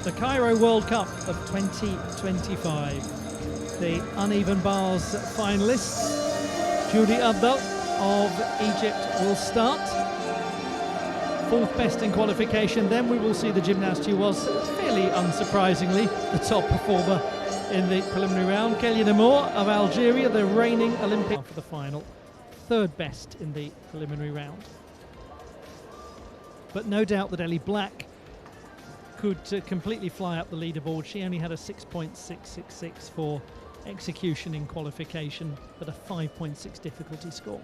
The Cairio World Cup of 2025. The uneven bars finalists. Judy Abdal of Egypt will start. Fourth best in qualification. Then we will see the gymnast who was, fairly unsurprisingly, the top performer in the preliminary round. Cairio of Algeria, the reigning Olympic for the final. Third best in the preliminary round. But no doubt that Ellie Black could completely fly up the leaderboard. She only had a 6.666 for execution in qualification, but a 5.6 difficulty score.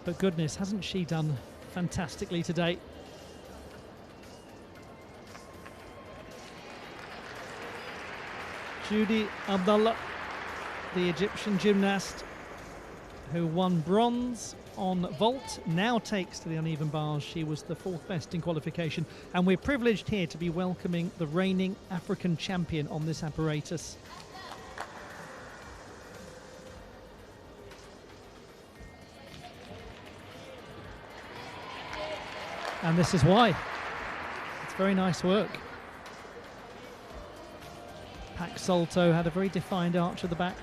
But goodness, hasn't she done fantastically today? Judy Abdallah, the Egyptian gymnast who won bronze on vault, now takes to the uneven bars. She was the fourth best in qualification, and we're privileged here to be welcoming the reigning African champion on this apparatus. And this is why. It's very nice work. Pac Salto had a very defined arch at the back.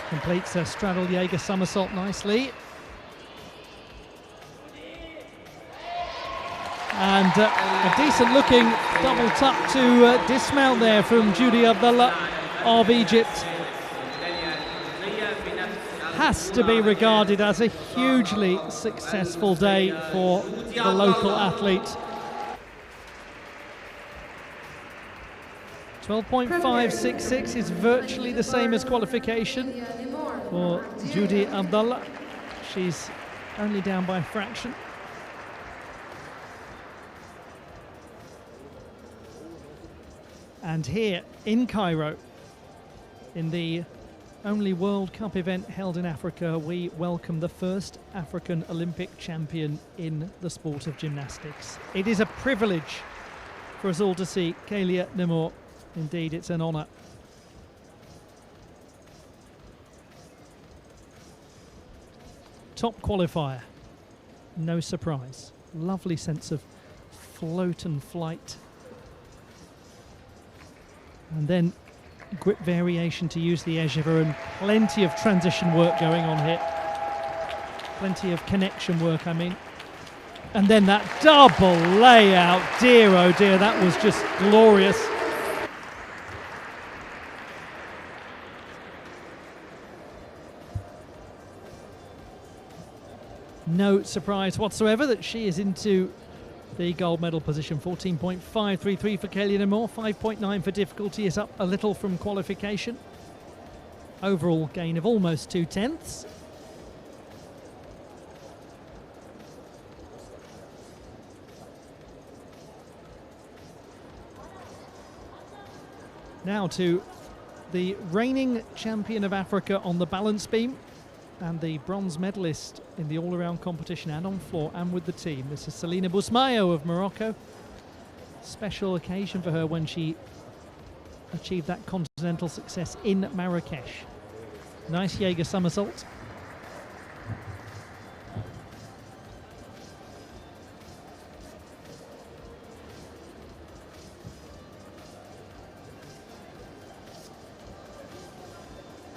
Completes a straddle Jaeger somersault nicely. And a decent looking double tuck to dismount there from Judy Abdallah of Egypt. Has to be regarded as a hugely successful day for the local athlete. 12.566 is virtually the same as qualification for Judy Abdallah. She's only down by a fraction. And here in Cairo, in the only World Cup event held in Africa, we welcome the first African Olympic champion in the sport of gymnastics. It is a privilege for us all to see Cairio. Indeed, it's an honour. Top qualifier, no surprise. Lovely sense of float and flight. And then grip variation to use the échevé, and plenty of transition work going on here. Plenty of connection work, I mean. And then that double layout, dear oh dear, that was just glorious. No surprise whatsoever that she is into the gold medal position. 14.533 for Cairio, 5.9 for difficulty, is up a little from qualification. Overall gain of almost 2/10. Now to the reigning champion of Africa on the balance beam, and the bronze medalist in the all-around competition and on floor and with the team. This is Selina Bousmayo of Morocco. Special occasion for her when she achieved that continental success in Marrakesh. Nice Jaeger somersault.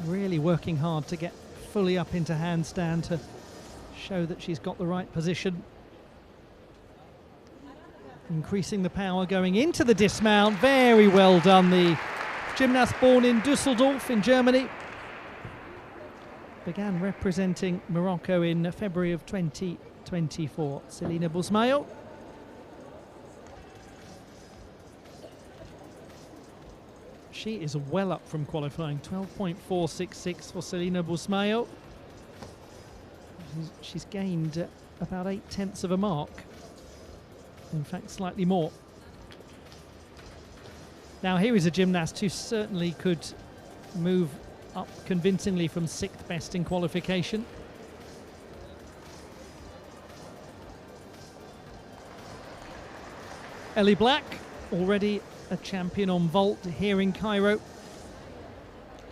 Really working hard to get fully up into handstand to show that she's got the right position. Increasing the power going into the dismount. Very well done. The gymnast born in Düsseldorf in Germany. Began representing Morocco in February of 2024. Selina Bousmayo. She is well up from qualifying. 12.466 for Selina Bousmayo. She's gained about 0.8 of a mark. In fact, slightly more. Now here is a gymnast who certainly could move up convincingly from 6th best in qualification. Ellie Black, already a champion on vault here in Cairo.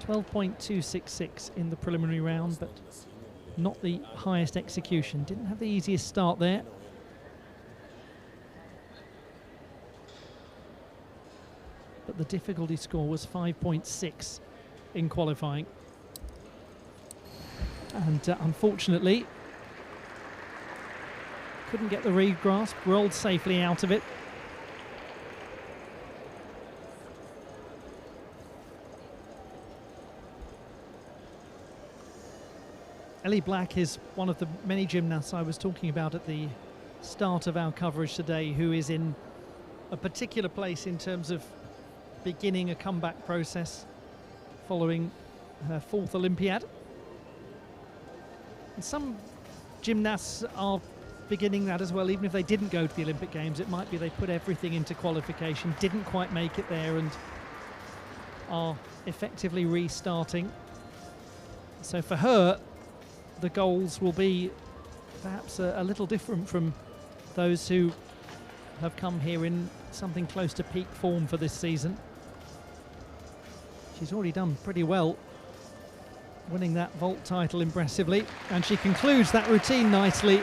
12.266 in the preliminary round, but not the highest execution. Didn't have the easiest start there. But the difficulty score was 5.6 in qualifying. And unfortunately, couldn't get the reed grasp, rolled safely out of it. Ellie Black is one of the many gymnasts I was talking about at the start of our coverage today who is in a particular place in terms of beginning a comeback process following her 4th Olympiad. And some gymnasts are beginning that as well, even if they didn't go to the Olympic Games. It might be they put everything into qualification, didn't quite make it there, and are effectively restarting. So for her, the goals will be perhaps a little different from those who have come here in something close to peak form for this season. She's already done pretty well, winning that vault title impressively, and she concludes that routine nicely.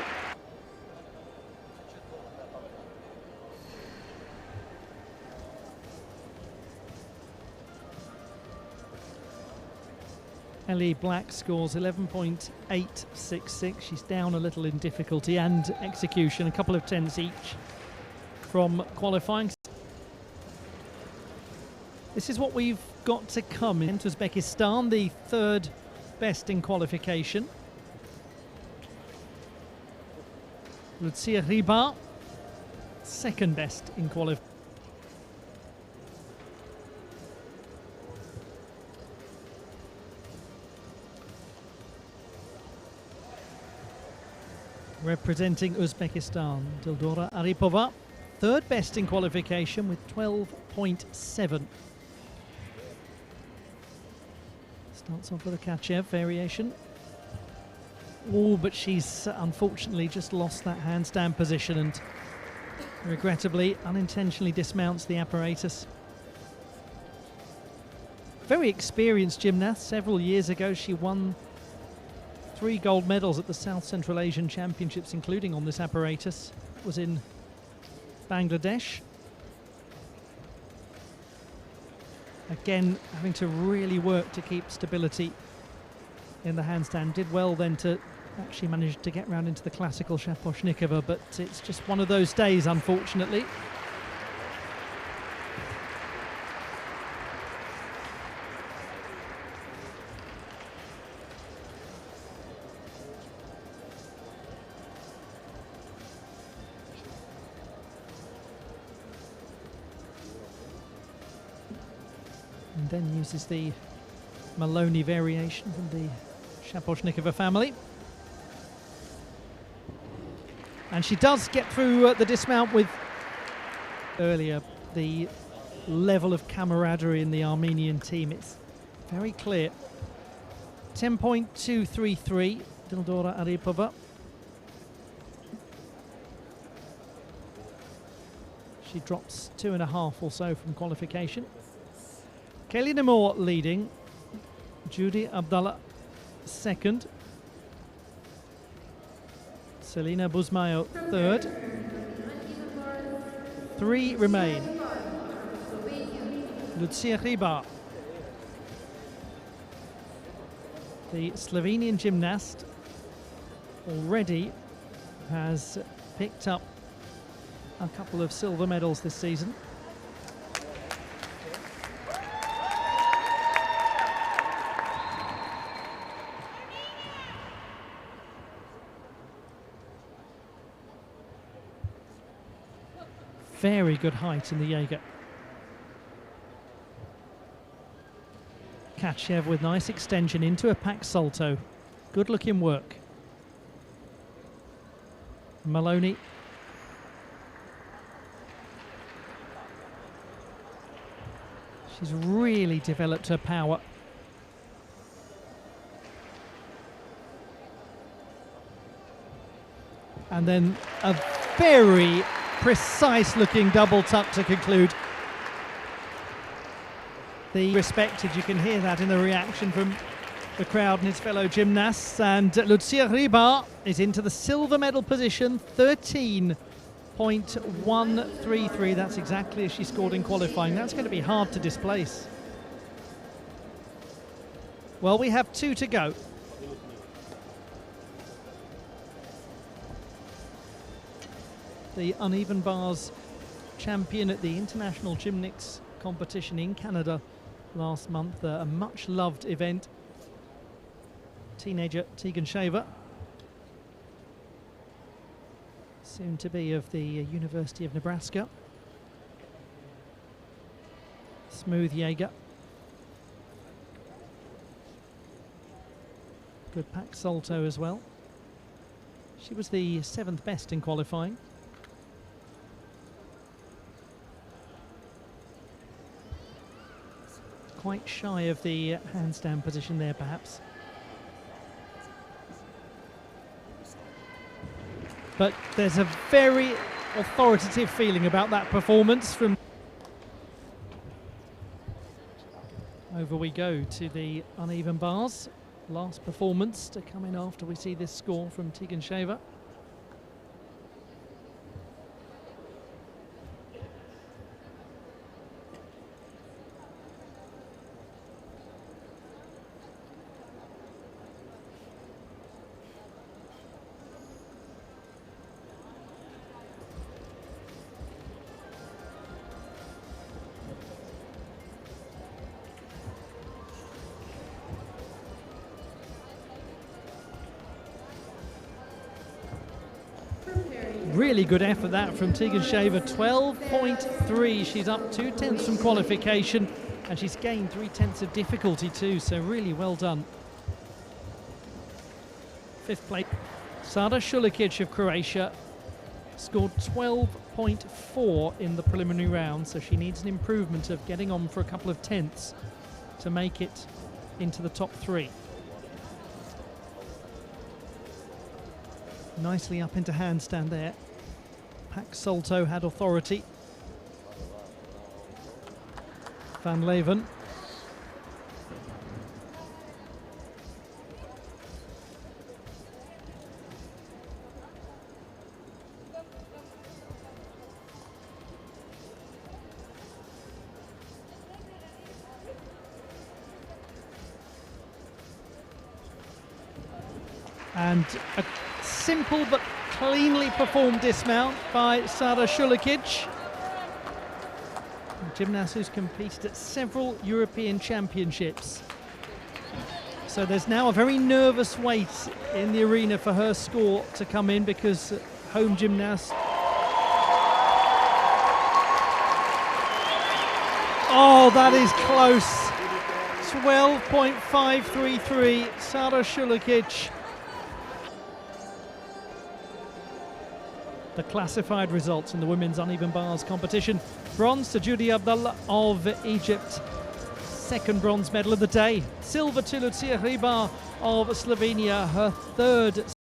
Ellie Black scores 11.866. She's down a little in difficulty and execution, a couple of tenths each from qualifying. This is what we've got to come in Uzbekistan, the 3rd best in qualification. Lucia Riba, 2nd best in qualification. Representing Uzbekistan, Dildora Aripova, 3rd best in qualification with 12.7. Starts off with a Kachev variation. Oh, but she's unfortunately just lost that handstand position and regrettably, unintentionally dismounts the apparatus. Very experienced gymnast. Several years ago she won 3 gold medals at the South Central Asian Championships, including on this apparatus. It was in Bangladesh. Again, having to really work to keep stability in the handstand. Did well then to actually manage to get round into the classical Shaposhnikova, but it's just one of those days, unfortunately. And then uses the Maloney variation from the Shaposhnikova family. And she does get through the dismount with earlier the level of camaraderie in the Armenian team. It's very clear. 10.233, Dildora Aripova. She drops 2.5 or so from qualification. Kelly Nemore leading, Judy Abdallah 2nd, Selina Buzmayo 3rd. 3 remain. Lucia Riba, the Slovenian gymnast, already has picked up a couple of silver medals this season. Very good height in the Jaeger. Kachev with nice extension into a pack salto. Good looking work. Maloney. She's really developed her power. And then a very precise looking double tuck to conclude. The respected, you can hear that in the reaction from the crowd and his fellow gymnasts. And Lucia Riba is into the silver medal position, 13.133. That's exactly as she scored in qualifying. That's going to be hard to displace. Well, we have 2 to go. The uneven bars champion at the International Gymnastics competition in Canada last month, a much loved event. Teenager Tegan Shaver, soon to be of the University of Nebraska. Smooth Jaeger. Good pack salto as well. She was the 7th best in qualifying. Quite shy of the handstand position there, perhaps. But there's a very authoritative feeling about that performance from... Over we go to the uneven bars. Last performance to come in after we see this score from Tegan Shaver. Really good effort that from Tegan Shaver, 12.3. She's up 0.2 from qualification and she's gained 0.3 of difficulty too, so really well done. 5th place, Sada Shulikic of Croatia scored 12.4 in the preliminary round, so she needs an improvement of getting on for a couple of tenths to make it into the top 3. Nicely up into handstand there. Pack salto had authority. Van Leven. And a simple but cleanly performed dismount by Sada Shulikic, a gymnast who's competed at several European Championships. So there's now a very nervous wait in the arena for her score to come in, because home gymnast... Oh, that is close. 12.533, Sada Shulikic. The classified results in the women's uneven bars competition. Bronze to Judy Abdallah of Egypt, 2nd bronze medal of the day. Silver to Lucia Riba of Slovenia, her 3rd